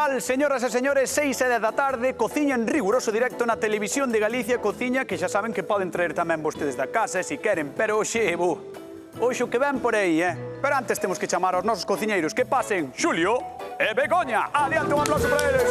tal, señoras e señores? 6:10 da tarde, cociña en riguroso directo na televisión de Galicia, cociña que xa saben que poden traer tamén vostedes da casa, se queren, pero hoxe o que ven por aí, Pero antes temos que chamar aos nosos cociñeiros que pasen Xulio e Begoña. Adiante, un aplauso para eles.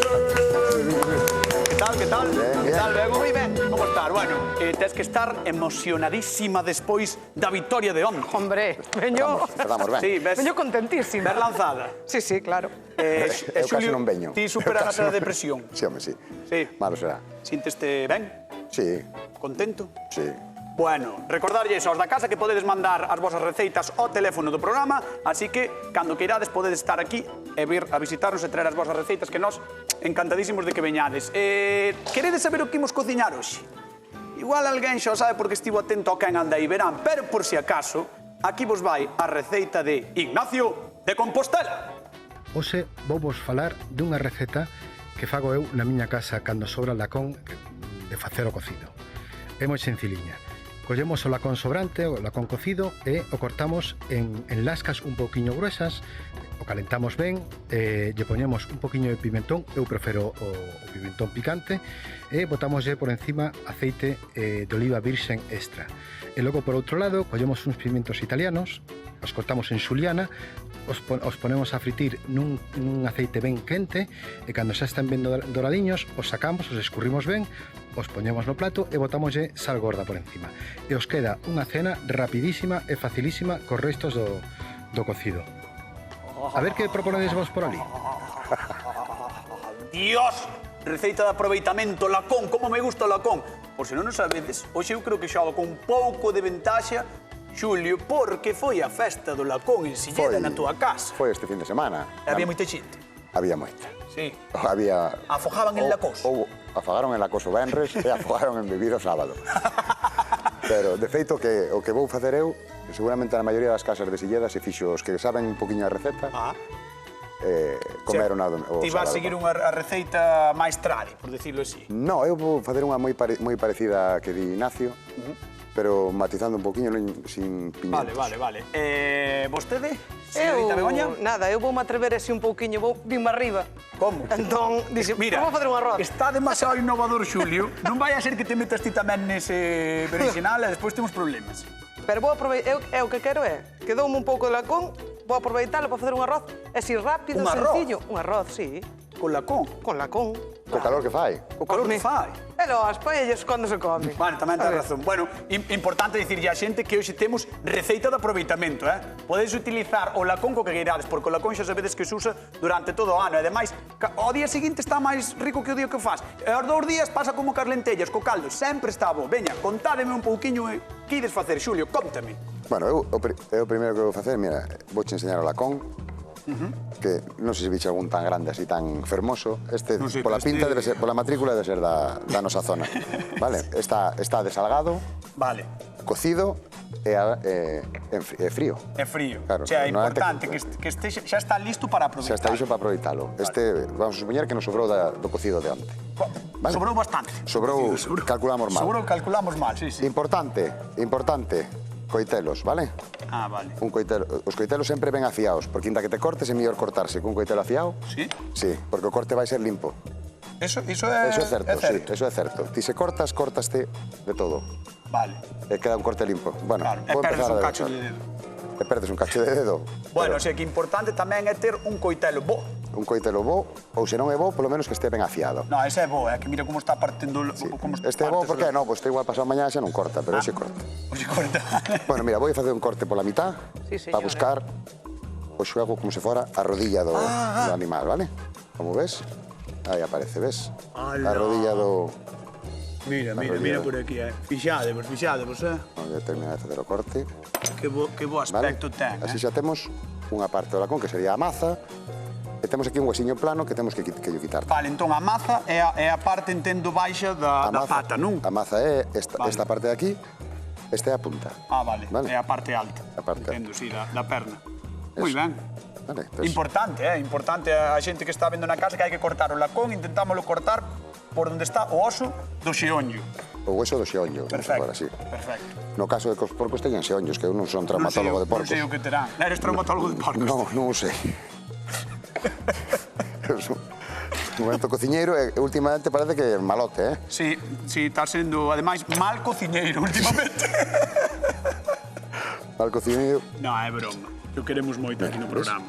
Que tal, que tal? Que tal, Bego? Moi ben. Como estar? Bueno, tens que estar emocionadísima despois da victoria de onte. Hombre, veño... Estamos ben. Sí, ves? Veño contentísima. Ver lanzada. Sí, sí, claro. Eu casi non veño. Ti superas a depresión. Sí, home, sí. Sí. Malo será. Sinteste ben? Sí, Contento? sí. Bueno, recordarlles aos da casa que podedes mandar as vosas receitas ao teléfono do programa, así que, cando queirades, podedes estar aquí e vir a visitarnos e traer as vosas receitas, que nós encantadísimos de que veñades. Queredes saber o que imos cociñar hoxe? Igual alguén xa o sabe porque estivo atento ao quen anda aí verán, pero por si acaso, aquí vos vai a receita de Ignacio de Compostela. Hoxe vou vos falar dunha receta que fago eu na miña casa cando sobra lacón de facer o cocido. É moi sencilliña. Collemos o lacón sobrante, o lacón cocido, e o cortamos en lascas un pouquiño gruesas, o calentamos ben, lle poñemos un pouquiño de pimentón, eu prefiro o pimentón picante, e botamoslle por encima aceite de oliva virxen extra. E logo, por outro lado, collemos uns pimientos italianos, os cortamos en xuliana, os ponemos a fritir nun aceite ben quente, e cando xa están ben doradiños, os sacamos, os escurrimos ben, os poñemos no plato e botamoslle sal gorda por encima. E os queda unha cena rapidísima e facilísima cos restos do cocido. A ver que proponedes vos por ali. Dios! Receita de aproveitamento, lacón, como me gusta o lacón. Por se non o sabedes, hoxe eu creo que xogo con un pouco de ventaxa, Xulio, porque foi a festa do lacón en Silleda na túa casa. Foi este fin de semana. Había moita xente. Había moita. Sí. Había... Afogaban en lacoso. Afagaron en lacoso venres e afogaron en bebido sábado. Pero, de feito, o que vou facer eu, seguramente na maioría das casas de Silleda se fixo os que saben un poquinho a receta, comeron o sábado. Ti vas seguir unha receita máis tradi, por decirlo así. No, eu vou facer unha moi parecida que di Ignacio, pero matizando un poquinho sin pimientos. Vale. Vostede, señorita Begoña? Nada, eu vou-me atrever así un pouquiño, vime arriba. Como? Entón, dixe, Mira, vou facer un arroz. está demasiado innovador, Xulio. Non vai a ser que te metas ti tamén nese berenxenal e despois temos problemas. Pero vou aproveitar, o que quero é, que doume un pouco de lacón, vou aproveitalo para facer un arroz, así rápido, sencillo. Un arroz, sí. Con lacón? Con lacón. Co calor que fai. O calor que fai. E logo, as paellas cando se come. Bueno, tamén tens razón. Bueno, importante dicirlle a xente que hoxe temos receita de aproveitamento, Podedes utilizar o lacón co que queirades, porque o lacón xa sabedes que se usa durante todo o ano. E, ademais, o día seguinte está máis rico que o día que faz. E aos 2 días pasa como cas lentellas, co caldo. Sempre está bo. Veña, contádeme un pouquiño que ides facer, Xulio, contame. Bueno, eu o primeiro que vou facer, mira, vouche enseñar o lacón, que non sei se biche algún tan grande, así tan fermoso. Este, pola pinta, debe ser, pola matrícula debe ser da nosa zona. Vale, está desalgado, vale, cocido e frío. É frío. Claro, O sea, é importante que xa está listo para aproveitar. Xa está listo para aproveitalo. Este, vamos a supoñer que nos sobrou do cocido de onte. Vale. Sobrou bastante. Sobrou, calculamos mal. Sobrou, calculamos mal, sí. Importante, coitelos, vale? Ah, vale. Os coitelos sempre ben afiados, porque inda que te cortes é mellor cortarse cun coitelo afiado. Sí? Sí, porque o corte vai ser limpo. Eso é certo, sí, eso é certo. Ti se cortaste de todo. Vale. E queda un corte limpo. Bueno, claro, e perdes un cacho de dedo. E perdes un cacho de dedo. Bueno, o sea, que importante tamén é ter un coitelo bo. Un coitelo bo, ou se non é bo, polo menos que este ben afiado. No, ese é bo, que mira como está partindo... Sí. Este é bo porque, no, pues este igual pasado mañana xa non corta, pero xe corta. Xe corta. Bueno, mira, vou facer un corte pola mitad, para buscar o xuego como se fora a rodilla do animal, vale? Como ves? Aí aparece, ves? A rodilla do... Mira por aquí, Fixadevos, Vamos a terminar de facer o corte. Que bo aspecto ten, Así xa temos unha parte do lacón, que sería a maza, e temos aquí un huesiño plano que temos que quitar. Vale, entón a maza é a parte, entendo, baixa da pata, non? A maza é esta parte de aquí, esta é a punta. Ah, vale, é a parte alta. Entendo, sí, da perna. Moi ben. Vale, importante a xente que está vendo na casa que hai que cortar o lacón, intentámoslo cortar por onde está o oso do xeonllo. O hueso do xeonllo. Perfecto. No caso de que os porcos teñan xeonllos, que eu non son traumatólogo de porcos. Non sei o que terán. Eres traumatólogo de porcos? Non sei. Un momento cociñeiro e últimamente parece que é malote, Sí, está sendo, ademais, mal cociñeiro últimamente. Mal cociñeiro. No, é broma. O queremos moito aquí no programa.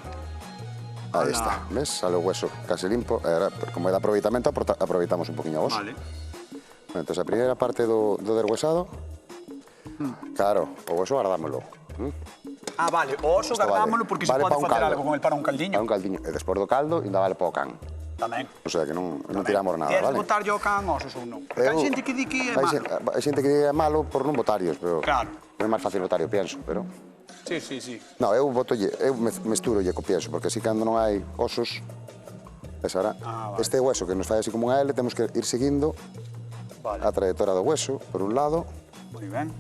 Aí está, ves? Sale o hueso case limpo. E ahora, como é de aproveitamento, aproveitamos un poquinho o oso. Vale. Entón, a primeira parte do deshuesado, claro, o hueso guardámoslo. Ah, vale, o oso guardámoslo porque se pode facer algo con el para un caldiño. Para un caldiño. E despois do caldo, ainda vale para o can. Tamén. O sea, que non tiramos nada, Queres vale? botar yo can osos ou non? Porque hai xente que di que é malo. Hai xente que di que é malo por non botarios, pero... Claro. É máis fácil botar, eu pienso, pero... Sí, sí, sí. No, eu mesturolle co pienso, porque así cando non hai osos, ves ahora, este hueso que nos fai así como unha L, temos que ir seguindo a trayectoria do hueso, por un lado, Moi ben.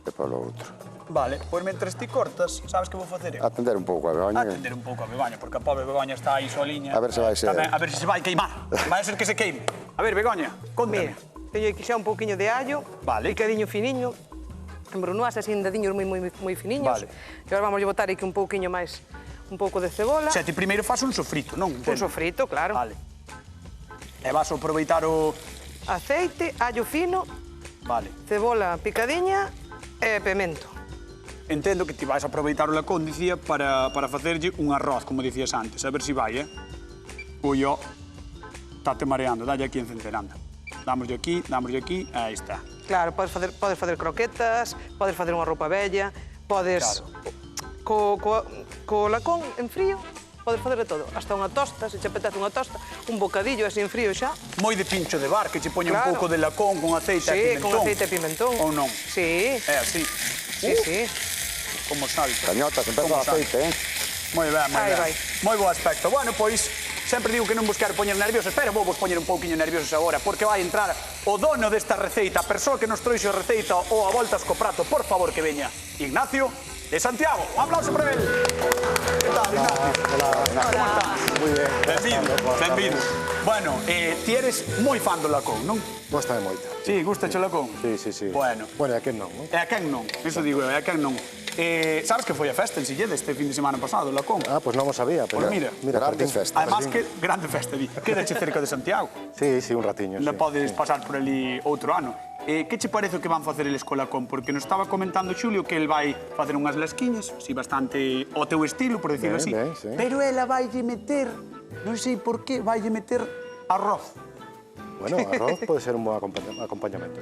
e polo outro. Vale, pois mentre ti cortas, sabes que vou facer eu? Atender un pouco a Begoña. Atender un pouco a Begoña, porque a pobre Begoña está aí soliña. A ver se vai ser... A ver se se vai queimar. Vai a ser que se queime. A ver, Begoña, contame. Mira, teño aquí xa un pouquiño de allo, Vale. picadiño finiño, embrunoas así en dediños moi finiños. Vale. E agora vamos a botar aquí un pouquiño máis, un pouco de cebola. Xa, ti primeiro faz un sofrito, non? Un sofrito, claro. Vale. E vas a aproveitar o... Aceite, allo fino, Vale. cebola picadiña e pemento. Entendo que ti vais a aproveitar o lacón, dicía, para facerlle un arroz, como dicías antes. A ver si vai, Ui, ó. Estate mareando, dalle aquí encenderando. Dámoslle aquí, aí está. Claro, podes facer croquetas, podes facer unha roupa bella, podes... Co lacón en frío, podes facer de todo. Hasta unha tosta, se che apetece unha tosta, un bocadillo así en frío xa. Moi de pincho de bar, que che poña Claro. un pouco de lacón con aceite e Sí, pimentón. con aceite e pimentón. Ou non? Sí. É así. Sí. Como salta. Cañotas, empeza o Como salta. aceite, Moi ben, moi Aí ben. vai. Moi bo aspecto. Bueno, pois, sempre digo que non vos quero poñer nerviosos, pero vou vos poñer un pouquiño nerviosos agora, porque vai entrar o dono desta receita, a persoa que nos trouxe a receita ou a voltas co prato, por favor que veña. Ignacio de Santiago. Un aplauso para él. Que tal, Ignacio? Hola, Como estás? Moi ben. Benvido, benvido. Bueno, ti eres moi fan do lacón, non? Góstame moito. Sí, gusta o lacón? Sí. Bueno. Bueno, é que non, non? E a quen non? Eso digo eu, e a quen non? Sabes que foi a festa en Silleda este fin de semana pasado, o lacón? Ah, pois non o sabía, pero... Pois mira, grandes perdín. festas. Además que grande festa, di. Quedache cerca de Santiago. Sí, un ratiño, Non sí. podes pasar por ali outro ano. Que che parece o que van facer eles co lacón? Porque nos estaba comentando Xulio que el vai facer unhas lasquiñas, así bastante ao teu estilo, por decirlo así. Ben, sí. Pero ela vaille meter, non sei por qué, vaille meter arroz. Bueno, arroz pode ser un bo acompañamento.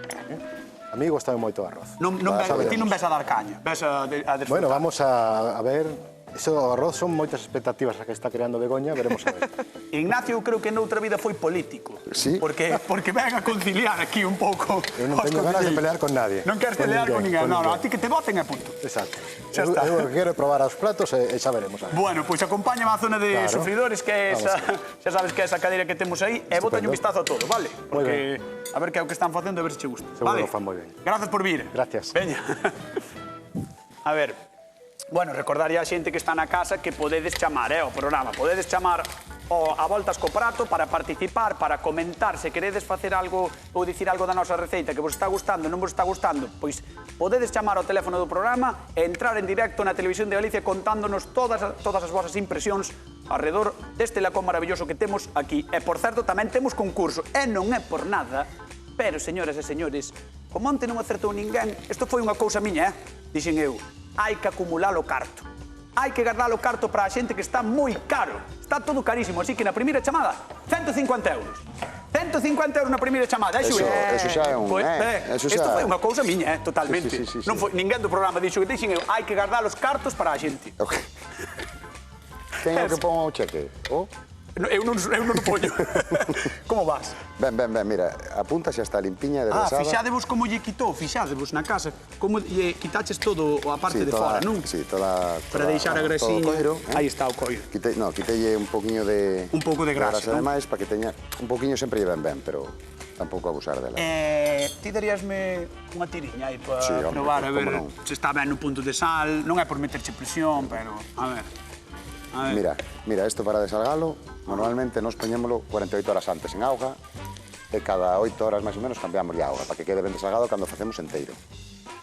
A mí gostame moito o arroz. Ti non ves a dar caña, ves a desfrutar. Bueno, vamos a ver... Eso o arroz son moitas expectativas a que está creando Begoña, veremos a ver. Ignacio creo que noutra vida foi político. Sí. Porque ven a conciliar aquí un pouco. Eu non teño ganas de pelear con nadie. Non queres pelear con ninguén. No, a ti que te voten e punto. Exacto. Xa está. Eu quero probar os platos e xa veremos. A ver. Bueno, pois acompáñame á zona de Claro. sufridores, que é esa, xa sabes que é esa cadeira que temos aí, e botalle un vistazo a todo, vale? Moi Porque a ver que é o que están facendo, a ver se che gusta. Seguro Vale? que o fan moi ben. Gracias por vir. Gracias. Veña. A ver, bueno, recordarlle a xente que está na casa que podedes chamar, o programa, podedes chamar a voltas co prato para participar, para comentar, se queredes facer algo ou dicir algo da nosa receita que vos está gustando, non vos está gustando, pois podedes chamar ao teléfono do programa e entrar en directo na Televisión de Galicia contándonos todas as vosas impresións alrededor deste lacón maravilloso que temos aquí. E, por certo, tamén temos concurso, e non é por nada, pero, señoras e señores, como onte non acertou ninguén, isto foi unha cousa miña, dixen eu, hai que acumular o carto. Hai que guardar o carto para a xente que está moi caro. Está todo carísimo, así que na primeira chamada, 150 euros. 150 euros na primeira chamada, Eso xa é un... Isto foi unha cousa miña, totalmente. Sí. Non foi ninguén do programa dixo que dixen eu, hai que guardar os cartos para a xente. Ok. Quen é o que pon o cheque? O? Eu non o poño. Como vas? Ben, mira, a punta xa está limpiña de desada. Fixadevos como lle quitou, fixadevos na casa, como lle quitaches todo a parte de fora, non? Sí, toda... Para deixar a grasiña. Todo o coiro. Aí está o coiro. Quitelle un poquinho de... Un pouco de grasa, de non? máis, para que teña... Un pouquiño sempre lle ben, pero tampouco abusar dela. Ti daríasme unha tiriña aí para Sí, hombre, probar, a ver como non. se está ben no punto de sal. Non é por meterche presión, pero... A ver. Mira, isto para desalgalo, normalmente nos poñémolo 48 horas antes en auga e cada 8 horas máis ou menos cambiamos de auga para que quede ben desalgado cando facemos enteiro.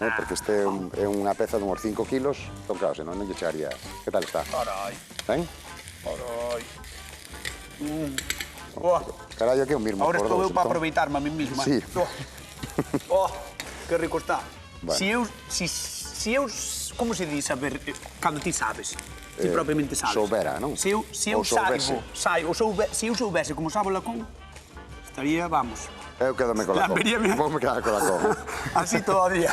Porque este é unha peza de uns 5 kilos, entón claro, senón non lle chegaría. Que tal está? Carai, Ben? carai. Carallo, que é un mismo Ahora por estou eu dous. para aproveitarme a mí mismo. Sí. Oh, que rico está. Bueno. Si eu, como se diz, a ver, cando ti sabes, ti propiamente sabes. Soubera, non? Se eu Ou soubese. se eu soubese como sabe o lacón, estaría, vamos, Eu quedome con la con. Lamberíame. Vou me quedar con la con. así todavía.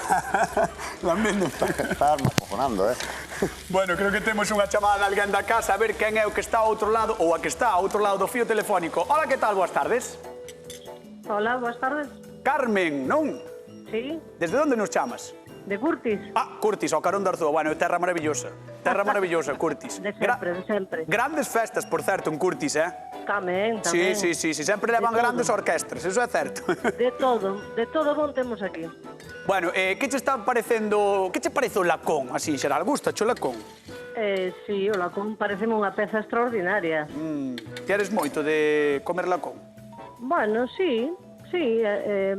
Lambendo. Estás acojonando, Bueno, creo que temos unha chamada de alguén da casa, a ver quen é o que está ao outro lado, ou a que está ao outro lado do fío telefónico. Hola, que tal? Boas tardes. Hola, boas tardes. Carmen, non? Sí, Desde onde nos chamas? de Curtis. Ah, Curtis, ao carón de Arzúa. Bueno, terra maravillosa. Terra maravillosa, Curtis. De sempre, de sempre. Grandes festas, por certo, en Curtis, eh? Tamén, Sí, tamén. sí, sí, sí. Sempre levan De todo. grandes orquestras, eso é certo. De todo bon temos aquí. Bueno, que che está parecendo... Que che parece o lacón, así, en xeral? Gusta o lacón? Sí, o lacón pareceme unha peza extraordinaria. Queres moito de comer lacón? Bueno, sí,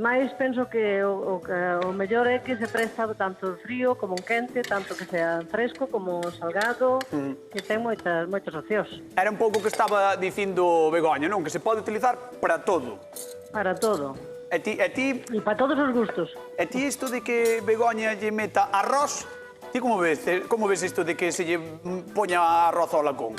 máis penso que o mellor é que se presta tanto frío como quente, tanto que sea fresco como salgado, que ten moitos opcións. Era un pouco o que estaba dicindo Begoña, non? Que se pode utilizar para todo. Para todo. E ti E para todos os gustos. isto de que Begoña lle meta arroz, ti como ves isto de que se lle poña arroz ao lacón?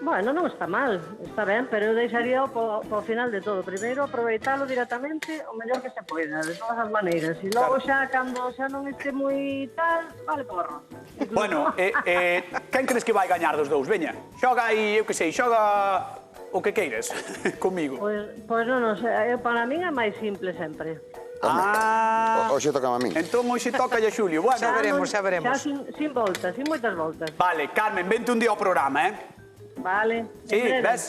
Bueno, non está mal, está ben, pero eu deixaría po final de todo. Primeiro, aproveitalo directamente o mellor que se poida, de todas as maneiras. E logo xa, cando xa non este moi tal, vale porro. Bueno, quen crees que vai gañar dos dous? Veña, xoga aí, eu que sei, xoga o que queires comigo. Pois non sei, para min é máis simple sempre. Hoxe toca a min. Entón, hoxe toca a Xulio. Bueno, Xa veremos, xa veremos. Xa sin voltas, sin moitas voltas. vale, Carmen, vente un día ao programa, eh? Vale. Sí, en breve. ves?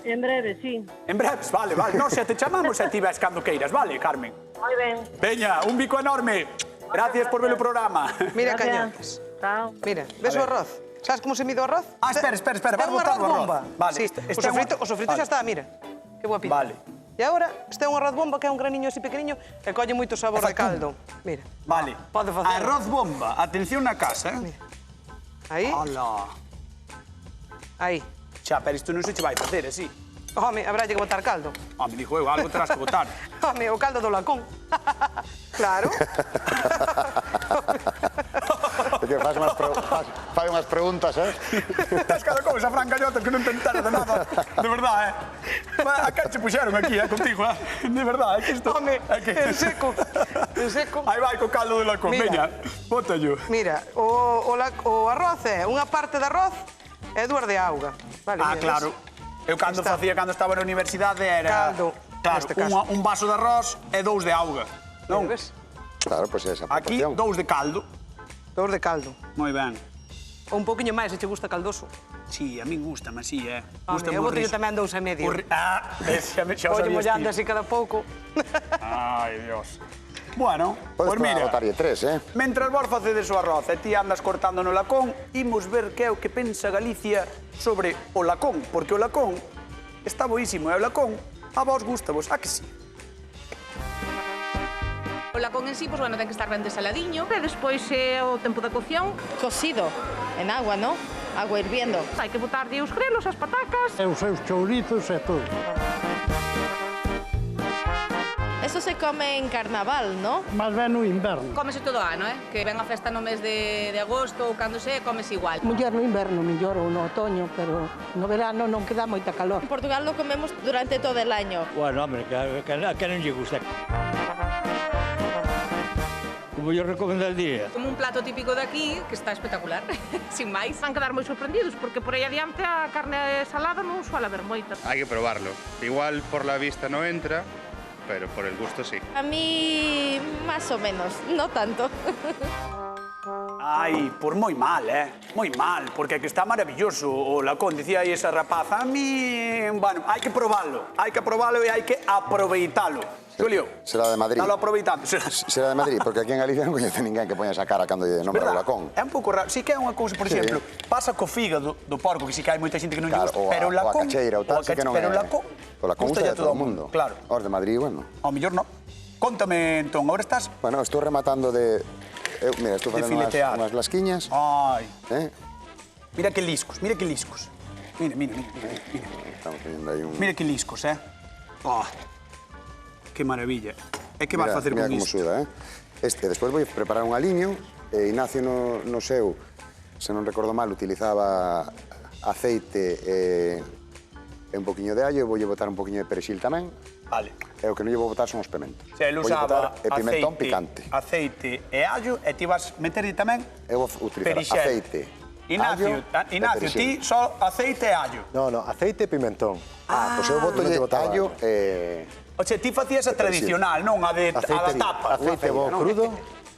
En breve, sí. En breves, vale. Nós xa te chamamos e ti ves cando queiras, vale, Carmen? Moi ben. Veña, un bico enorme. Gracias por ver o programa. Mira, Gracias. cañones. Chao. Mira, ves o arroz? Sabes como se mide o arroz? Ah, espera, Ten un vas botar arroz o bomba. Vale. Sí, este o sofrito vale. xa está, mira. Que boa pinta. Vale. E agora, este é un arroz bomba que é un graniño así pequeniño e colle moito sabor de caldo. Mira, Vale. Pode facer. Arroz bomba. Atención na casa, eh? aí, Ala. aí. Xa, pero isto non se che vai facer, así. Home, habrá que botar caldo. Ah, me dixo eu, algo terás que botar. Home, o caldo do lacón. Claro. É que fai unhas preguntas, Estás cada cousa, Fran Cañotas, que non te enteras de nada. De verdad, eh? A que che puxeron aquí, contigo, eh? De verdad, é que isto... Home, é que... en seco. En seco. Aí vai co caldo de lacón, Mira. veña, bótallo. Mira, o arroz é unha parte de arroz e dúas de auga. Vale, Ah, mira, claro. Eu cando Está. facía, cando estaba na universidade, era... Caldo, Claro, neste caso. un vaso de arroz e 2 de auga. Non? Ves? Claro, pois é esa Aquí, proporción. 2 de caldo. Dous de caldo. Moi ben. Ou un poquinho máis, se che gusta caldoso. Sí, a min gusta, mas sí, Home, eu botello tamén 2 e medio. Ves, xa o Olle sabías mollando ti. así cada pouco. Ai, Dios. Bueno, Podes pois mira, botarlle 3, mentras vos facedes o arroz e ti andas cortando no lacón, imos ver que é o que pensa Galicia sobre o lacón, porque o lacón está boísimo e o lacón a vos gustavos, a que sí? O lacón en sí, pues, bueno, ten que estar ben desaladiño. E despois o tempo da cocción, Cocido en agua, ¿no? Agua hirviendo. hai que botarlle os grelos, as patacas. Os seus chourizos e todo. Eso se come en carnaval, ¿no? Más ben no inverno. Cómese todo o ano, que ven a festa no mes de agosto ou cando se, cómese igual. Muller no inverno, mellor ou no otoño, pero no verano non queda moita calor. En Portugal lo comemos durante todo el año. Bueno, hombre, que non lle gusta. Como yo recomendaría. Como un plato típico de aquí, que está espectacular, sin máis. Van quedar moi sorprendidos, porque por aí adiante a carne salada non suele haber moita. Hay que probarlo. Igual por la vista no entra, pero por el gusto sí. A mí, más o menos, no tanto. Ai, por moi mal, moi mal, porque é que está maravilloso o lacón, dicía aí esa rapaza. A mí, bueno, hai que probalo e hai que aproveitalo. Julio, será de Madrid. Dalo aproveitando. Será de Madrid, porque aquí en Galicia non coñece ninguén que poña esa cara cando lle nombra o lacón. É un pouco raro. Si que é unha cousa, por Sí. exemplo, pasa co fígado do porco, que si que hai moita xente que non lle Claro, gusta, ou pero o a lacón... cacheira ou tal, sí que non pero é... o lacón... O lacón gusta de todo o mundo. Claro. Os de Madrid, bueno. Ao mellor non. Contame, entón, agora estás... Bueno, estou rematando de... mira, estou De facendo filetear. unhas lasquiñas. Ai, Eh? mira que liscos, mira que liscos. Mira. Estamos poniendo aí un... Mira que liscos, Oh, que maravilla. E que vas facer con isto? Mira como suda, Despois vou preparar un aliño. Ignacio no seu, se non recordo mal, utilizaba aceite e un poquinho de allo. Eu voulle botar un poquinho de perexil tamén. Vale. E o que non lle vou botar son os pimentos. Se ele usaba pimentón picante. Aceite e allo, e ti vas meterlle tamén eu vou utilizar aceite, Ignacio, ti só aceite e allo. No, aceite e pimentón. Pois eu boto allo e... O sea, ti facías a tradicional, non a da tapa. Aceite bo crudo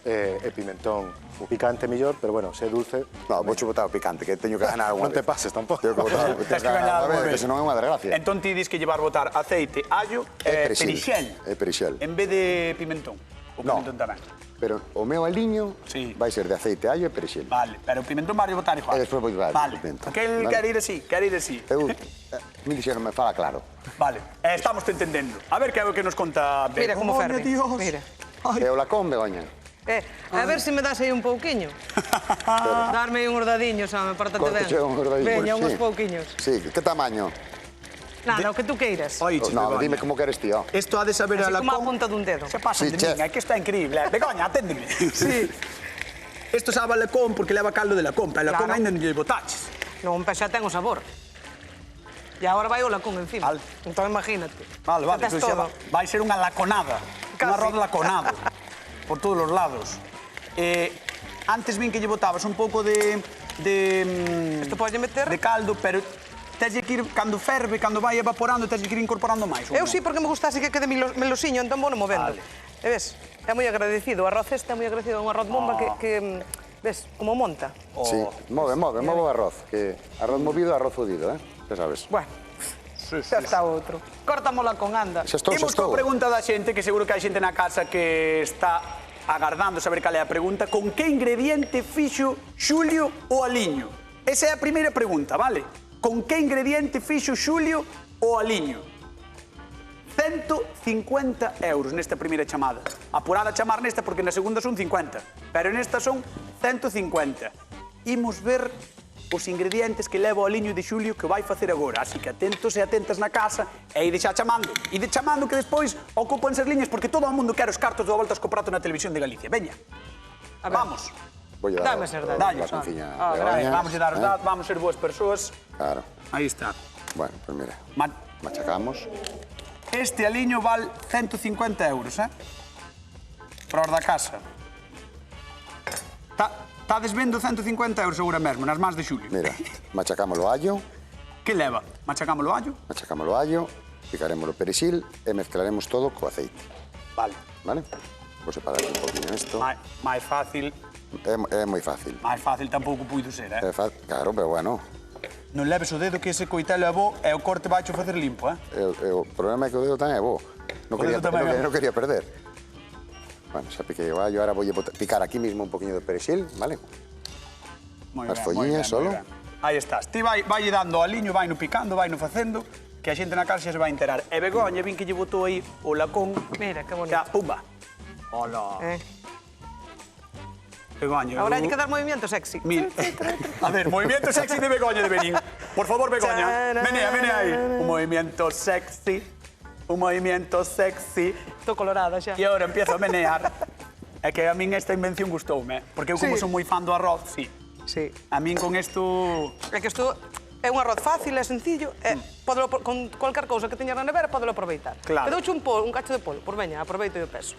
e pimentón. O picante mellor, pero bueno, se dulce... No, vou botar o picante, que teño que ganar unha vez. Non te pases tampouco. Teño que botar unha vez, que senón é unha desgracia. Entón ti dis que llevar botar aceite, allo e perixel. E perixel. En vez de pimentón. O pimentón tamén. Pero o meu aliño vai ser de aceite, allo e perixel. Vale, pero o pimentón vai botar igual. E despois vou botar o pimentón. Aquel quer ir así, Eu, me dixeron, me fala claro. Vale, estamos te entendendo. A ver que é o que nos conta Begoña. Mira como ferve. Mira. E o lacón, Begoña. A ver se me das aí un pouquiño. Darme aí un hordadiño, sabe, pártate ben. Veña, uns pouquiños. Sí, que tamaño? Nada, o que tú queiras. No, dime como queres, tío. Isto ha de saber a lacón... Así como a punta dun dedo. Se pasan de min, é que está increíble. Begoña, aténdeme. Sí. Isto sabe a lacón porque leva caldo de lacón, pero lacón ainda non lle botaches. Non, xa ten o sabor. E agora vai o lacón encima. Entón, imagínate. Vale, vai ser unha laconada. Un arroz laconado. Por todos os lados. Antes vin que lle botabas un pouco de caldo, pero teslle que ir, cando ferve, cando vai evaporando, teslle que ir incorporando máis. Eu sí, porque me gustase que quede melosiño, entón vou movendo. E ves, é moi agradecido. O arroz é moi agradecido, un arroz bomba que ves, como monta. Sí, move o arroz. Que arroz movido, arroz fodido, xa sabes. Bueno. Xa está outro. Córtamola con anda. Imos coa pregunta da xente, que seguro que hai xente na casa que está agardando saber cal é a pregunta. Con que ingrediente fixo Xulio o aliño? Esa é a primeira pregunta, vale? Con que ingrediente fixo Xulio o aliño? 150 euros nesta primeira chamada. Apurada a chamar nesta porque na segunda son 50, pero nesta son 150. Imos ver os ingredientes que leva o aliño de Xulio que vai facer agora. Así que atentos e atentas na casa e ide xa chamando. Ide chamando que despois ocupan as liñas porque todo o mundo quere os cartos do Voltas co Prato na Televisión de Galicia. Veña, vamos. Dame ser dados. Vamos ser boas persoas. Claro. Aí está. Bueno, pues mira, machacamos. Este aliño val 150 euros, para os da casa. Estades vendo 150 euros agora mesmo, nas mans de Xulio. Mira, machacamos o allo. Que leva? Machacamos o allo? Machacamos o allo, picaremos o perexil e mezclaremos todo co aceite. Vale. Vale? Vou separar un poquinho isto. Máis fácil. É moi fácil. Máis fácil tampouco puido ser, É fácil, claro, pero bueno. Non leves o dedo que ese coitelo é bo e o corte vai facer limpo, O problema é que o dedo tamén é bo. Non quería perder. Bueno, xa piquei o allo, ahora vou picar aquí mismo un poquinho de perexil, vale? As folliñas solo. Aí estás. Ti vai dando o aliño, vai no picando, vai no facendo, que a xente na casa xa se vai enterar. E Begoña, vin que lle botou aí o lacón. Mira, que bonito. Xa, pumba. Hola. Begoña. Agora hai que dar movimiento sexy. A ver, movimiento sexy de Begoña de Benín. Por favor, Begoña. Menea aí. Un movimiento sexy. Un movimiento sexy. Estou colorada xa. E agora empiezo a menear. É que a min esta invención gustoume, porque eu como son moi fan do arroz, sí. A min con isto... É que isto é un arroz fácil, é sencillo, con cualquier cousa que teña na nevera, podelo aproveitar. Claro. Pedouche un cacho de polvo, por veña, aproveito e o peso.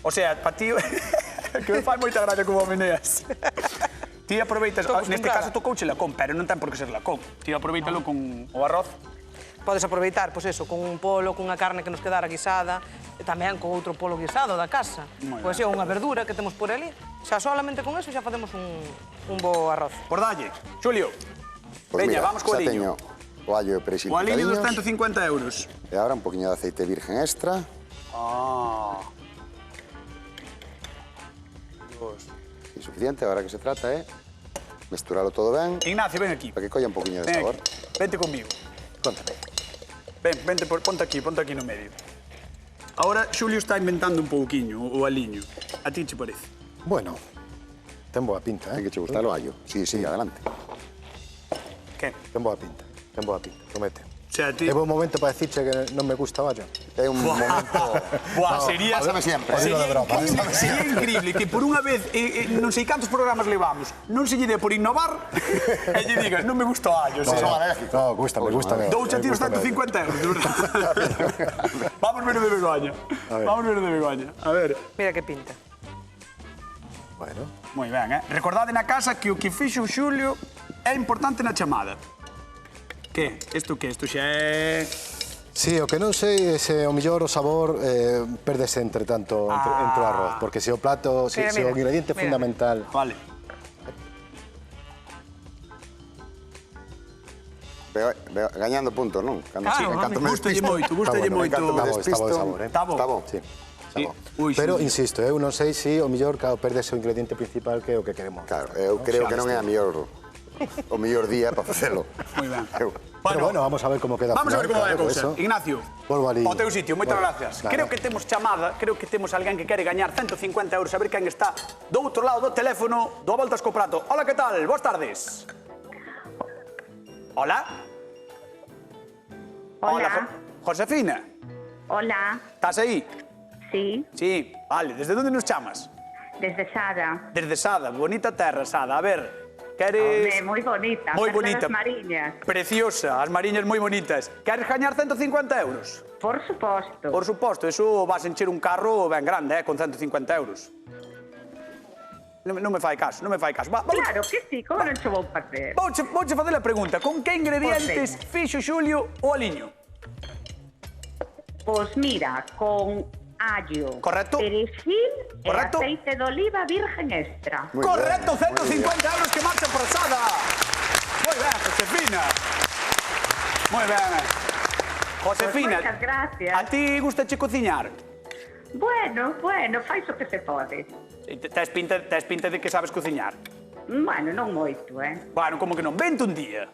O sea, para ti... que me fai moita gracia como meneas. Ti aproveitas, neste caso tocouche lacón, pero non ten por que ser lacón. Ti aproveitalo con o arroz. Podes aproveitar, pois eso, con un polo, cunha carne que nos quedara guisada, e tamén con outro polo guisado da casa. Pois é unha verdura que temos por ali. Xa solamente con eso xa facemos un bo arroz. Por dalle. Xulio, veña, vamos co aliño. O allo e perexil. O aliño dos 150 euros. E agora un poquinho de aceite virgen extra. Suficiente, agora que se trata é mesturalo todo ben. Ignacio, ven aquí. Para que colla un poquinho de sabor. Vente comigo. Contame. Ven, ponte aquí no medio. Ahora Xulio está inventando un pouquiño o aliño. A ti che parece? Bueno, ten boa pinta, Ten que che gustar o allo. Sí, adelante. Que? Ten boa pinta, promete. O sea, ti... É bom momento para decirche que non me gusta o ollo. É un momento... Buah, sería increíble que por unha vez, non sei cantos programas levamos, non se lle dé por innovar e lle digas, non me gusta o allo. No, gústame. Douche a ti os 150 euros, de verdad. Vamos ver o de Begoña. A ver. Mira que pinta. Bueno. Moi ben, Recordade na casa que o que fixo o Xulio é importante na chamada. Que? Isto que? Isto xa é... Sí, o que non sei é se o mellor o sabor perdese entre tanto entre o arroz, porque se o plato, se o ingrediente fundamental... Vale. Gañando puntos, non? Claro, gustalle moito. Está bo de sabor, Está bo. Sí. Pero, insisto, eu non sei se o mellor perdese o ingrediente principal que é o que queremos. Claro, eu creo que non é o mellor día para facelo. Moi ben. Pero bueno, vamos a ver como queda. Vamos a ver como vai a cousa. Ignacio, ao teu sitio, moitas gracias. Creo que temos chamada, creo que temos alguén que quere gañar 150 euros, a ver quen está do outro lado do teléfono, do Voltas co Prato. Hola, que tal? Boas tardes. Hola. Hola. Josefina. Hola. Estás aí? Sí. Sí, vale. Desde onde nos chamas? Desde Sada. Desde Sada, bonita terra, Sada. A ver, queres... Hombre, moi bonita. Moi bonita. As mariñas. Preciosa, as mariñas moi bonitas. Queres gañar 150 euros? Por suposto. Por suposto, eso vas encher un carro ben grande, con 150 euros. Non me fai caso. Claro que sí, como non che vou facer? Vouche facer a pregunta, con que ingredientes fixo Xulio o aliño? Pois mira, con allo, perejil e aceite de oliva virgen extra. Correcto, 150 euros que marchan por Sada. Moi ben, Josefina. Moi ben. Josefina, moitas gracias. A ti gustache cociñar? Bueno, fais o que se pode. Tes pinta de que sabes cociñar? Bueno, non moito, Bueno, como que non? Vente un día.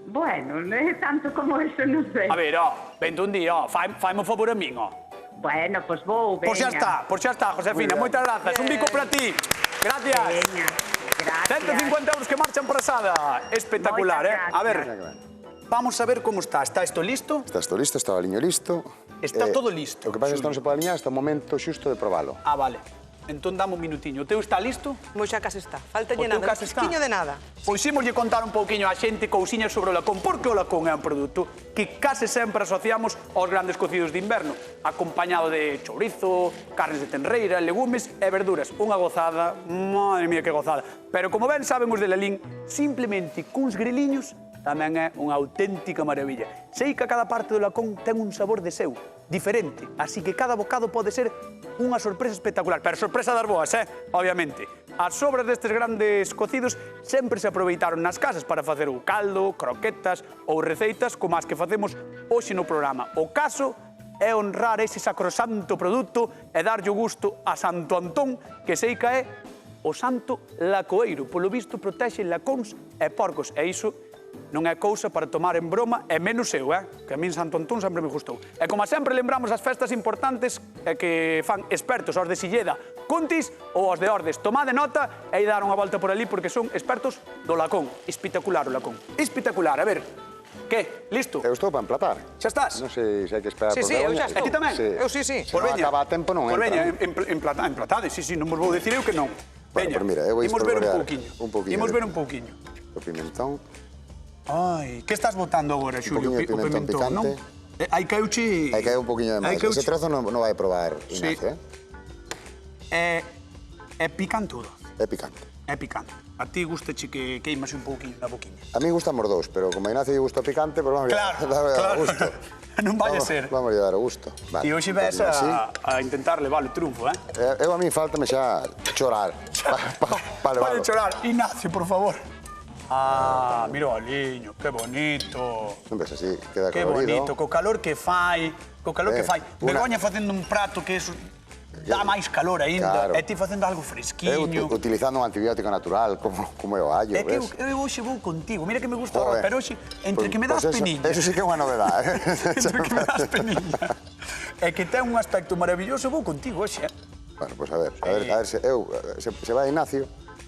Bueno, tanto como eso non sei. A ver, vente un día, faime un favor a min, Bueno, pois vou, veña. Pois xa está, Josefina, moitas grazas. Un bico para ti. Gracias. Veña, gracias. 150 euros que marchan para Sada. Espectacular, A ver, vamos a ver como está. Está isto listo? Está isto listo, está o aliño listo. Está todo listo. O que pasa é que isto non se pode aliñar hasta o momento xusto de probalo. Ah, vale. Entón dame un minutiño. O teu está listo? Pois xa case está. Faltalle nada, un chisquiño de nada. Pois imoslle contar un pouquiño a xente cousiñas sobre o lacón, porque o lacón é un produto que case sempre asociamos aos grandes cocidos de inverno, acompañado de chourizo, carnes de tenreira, legumes e verduras. Unha gozada, madre mía que gozada. Pero como ben saben os de Lalín, simplemente cuns greliños tamén é unha auténtica maravilla. Sei que cada parte do lacón ten un sabor de seu, diferente, así que cada bocado pode ser unha sorpresa espectacular, pero sorpresa das boas, obviamente. As sobras destes grandes cocidos sempre se aproveitaron nas casas para facer o caldo, croquetas ou receitas como as que facemos hoxe no programa. O caso é honrar ese sacrosanto produto e darlle o gusto a Santo Antón, que sei que é o santo lacoeiro. Polo visto protexe lacóns e porcos, e iso non é cousa para tomar en broma, e menos eu, que a min Santo Antón sempre me gustou. E como sempre lembramos as festas importantes que fan expertos, os de Silleda, Cuntis ou os de Ordes. Tomade nota e dar unha volta por ali porque son expertos do lacón. Espectacular o lacón. Espectacular, a ver. Que? Listo? Eu estou para emplatar. Xa estás? Non sei se hai que esperar por Sí, eu xa estou. E ti tamén? Eu sí. Se non acaba a tempo non entra. Por veña, emplatade, sí, non vos vou dicir eu que non. Veña, imos ver un pouquiño. Imos ver un pouquiño. O pimentón. Ai, que estás botando agora, Xulio? Un poquinho de pimentón picante. Hai cauche... Hai caeu un poquinho de máis. Ese trozo non vai probar, Ignacio, É picante ou doce? É picante. É picante. A ti gustache que queimase un pouquinho na boquiña? A mí gustan os dous, pero como a Ignacio lle gusta picante, pues vamos a dar o gusto. Non vai a ser. Vamos a dar o gusto. E hoxe ves a intentar levar o triunfo, Eu a mí faltame xa chorar. Para levarlo. Para chorar. Ignacio, por favor. Ah, mira o aliño, que bonito. Non ves así, queda colorido. Que bonito, co calor que fai. Begoña facendo un prato que dá máis calor aínda, e ti facendo algo fresquiño. Eu utilizando un antibiótico natural, como é o allo, ves? Eu hoxe vou contigo, mira que me gusta o arroz, pero hoxe, entre que me das peniña... Eso sí que é unha novedade. Entre que me das peniña e que ten un aspecto maravilloso, vou contigo hoxe, Bueno, pois a ver se vai Ignacio...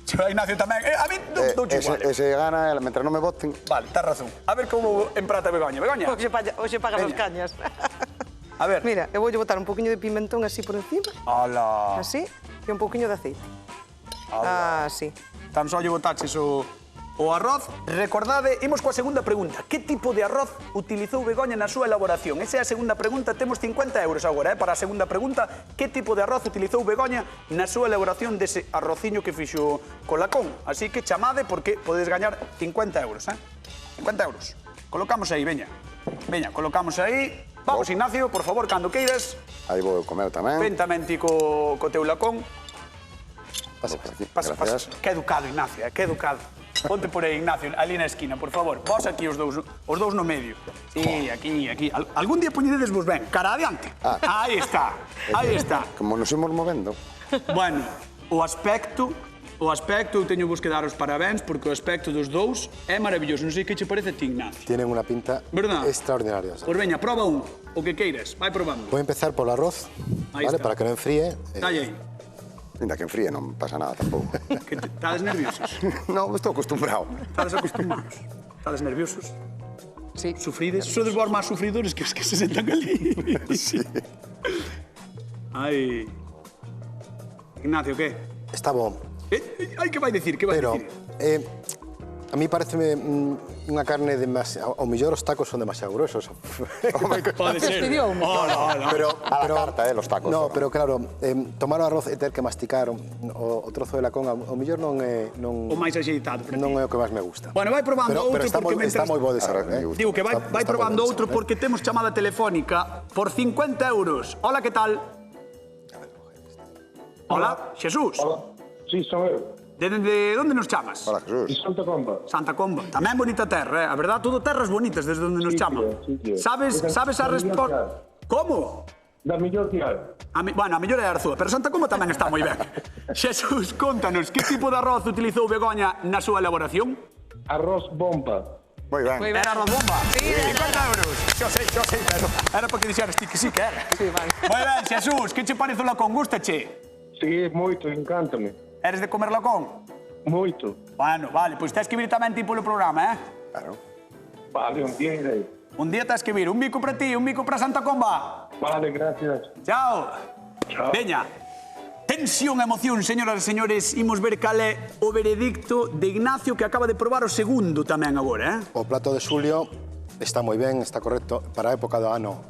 Ignacio tamén. A mí douche igual. Ese gana, mentre non me voten. Vale, estás razón. A ver como emprata Begoña. Begoña. Hoxe pagan as cañas. A ver. Mira, eu voulle botar un poquinho de pimentón así por encima. Ala. Así, e un poquinho de aceite. Así. Tan só lle botaches o arroz. Recordade, imos coa segunda pregunta. Que tipo de arroz utilizou Begoña na súa elaboración? Esa é a segunda pregunta. Temos 50 euros agora, para a segunda pregunta. Que tipo de arroz utilizou Begoña na súa elaboración dese arrociño que fixo con lacón? Así que chamade porque podes gañar 50 euros, 50 euros. Colocamos aí, veña. Veña, colocamos aí. Vamos, Ignacio, por favor, cando queiras. Aí vou comer tamén. Ven tamén ti co teu lacón. Pasa por aquí, gracias. Que educado, Ignacio, que educado. Ponte por aí, Ignacio, ali na esquina, por favor. Vos aquí os dous no medio. Sí, aquí. Algún día poñededes vos ben, cara adiante. Aí está, aí está. Como nos imos movendo. Bueno, o aspecto, eu teño vos que dar os parabéns porque o aspecto dos dous é maravilloso. Non sei que che parece a ti, Ignacio. Tienen unha pinta extraordinaria. Pois veña, proba un, o que queiras, vai probando. Voy a empezar por el arroz, ¿vale? Para que no enfríe. Dalle aí. Ainda que enfríe non pasa nada tampouco. Estades nerviosos? Non, estou acostumbrado. Estades acostumbrados? Estades nerviosos? Sí. Sufrides? Sodes vos máis sufridores que os que se sentan ali. Sí. Ai. Ignacio, que? Está bom. Ai, que vai dicir? Que vai dicir? A mí pareceme unha carne demasiado... Ao mellor os tacos son demasiado gruesos. Pode ser. Pero a la carta, los tacos. No, pero claro, tomar o arroz e ter que masticar o trozo de lacón, ao mellor non é... O máis axeitado. Non é o que máis me gusta. Bueno, vai probando outro porque... Pero está moi bo de saber. Digo que vai probando outro porque temos chamada telefónica por 50 euros. Hola, que tal? Hola, Xesús. Hola, sí, son eu. De onde nos chamas? Hola, Jesús. De Santa Comba. Santa Comba. Tamén bonita terra, a verdad? Todo terras bonitas desde onde nos chaman. Sabes a resposta... Como? Da mellor que hai. Bueno, a mellor é Arzúa, pero Santa Comba tamén está moi ben. Xesús, contanos, que tipo de arroz utilizou Begoña na súa elaboración? Arroz bomba. Moi ben. Era arroz bomba. Sí, 50 euros. Yo sei, pero era para que dixeras ti que sí que era. Sí, vale. Moi ben, Xesús, que che parece o lacón? Gústache? Sí, moito, encántame. Eres de comer lacón? Moito. Bueno, vale, pois tens que vir tamén ti polo programa, Claro. Vale, un día irei. Un día tens que vir. Un bico para ti, un bico para Santa Comba. Vale, gracias. Chao. Chao. Veña. Tensión, emoción, señoras e señores. Imos ver cal é o veredicto de Ignacio que acaba de probar o segundo tamén agora, O plato de Xulio está moi ben, está correcto. Para a época do ano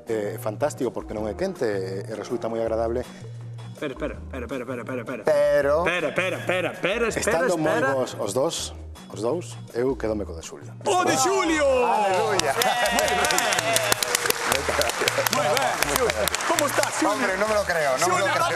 é fantástico porque non é quente e resulta moi agradable. Espera. Estando moi bons os dous, eu quedome co de Xulio. O de Xulio! Aleluya. Moi ben, Xulio. Como estás, Xulio? Hombre, non me lo creo, non me lo creo.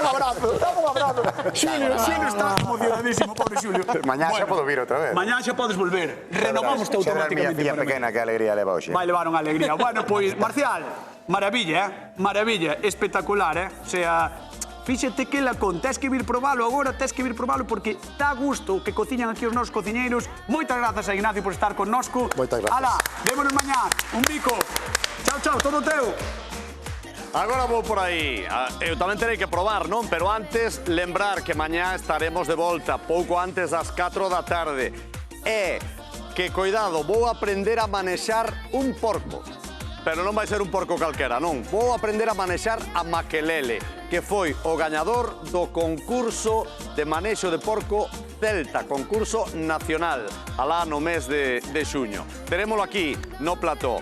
Dame un abrazo. Xulio está emocionadísimo, pobre Xulio. Mañá xa podo vir outra vez. Mañá xa podes volver. Renovamoste automáticamente. Xa era a pequena, que alegría leva hoxe. Vai levar unha alegría. Bueno, pois, Marcial, maravilla, maravilla, espectacular, O sea, fíxate que lacón, tes que vir probalo agora, tes que vir probalo porque dá gusto que cociñan aquí os nosos cociñeiros. Moitas grazas a Ignacio por estar connosco. Moitas grazas. Ala, vémonos mañá. Un bico. Chao, todo teu. Agora vou por aí. Eu tamén terei que probar, non? Pero antes, lembrar que mañá estaremos de volta, pouco antes das 4 da tarde. E que, coidado, vou aprender a manexar un porco. Pero non vai ser un porco calquera, non. Vou aprender a manexar a Maquelele, que foi o gañador do concurso de manexo de porco Celta, concurso nacional, alá no mes de xuño. Terémolo aquí, no plató.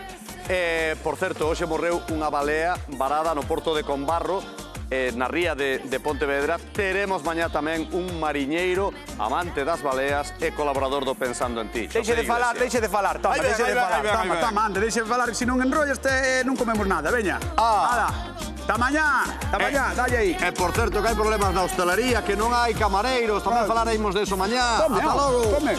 Por certo, hoxe morreu unha balea varada no porto de Combarro, na ría de Pontevedra. Teremos mañá tamén un mariñeiro, amante das baleas e colaborador do Pensando en Ti. Deixe de falar. Toma, deixe de falar. Toma, ande, deixe de falar, se non enrollas non comemos nada, veña. Ala, ta mañá, dalle aí. E por certo que hai problemas na hostalería, que non hai camareiros, tamén falaremos deso mañá. Ata logo. Tome.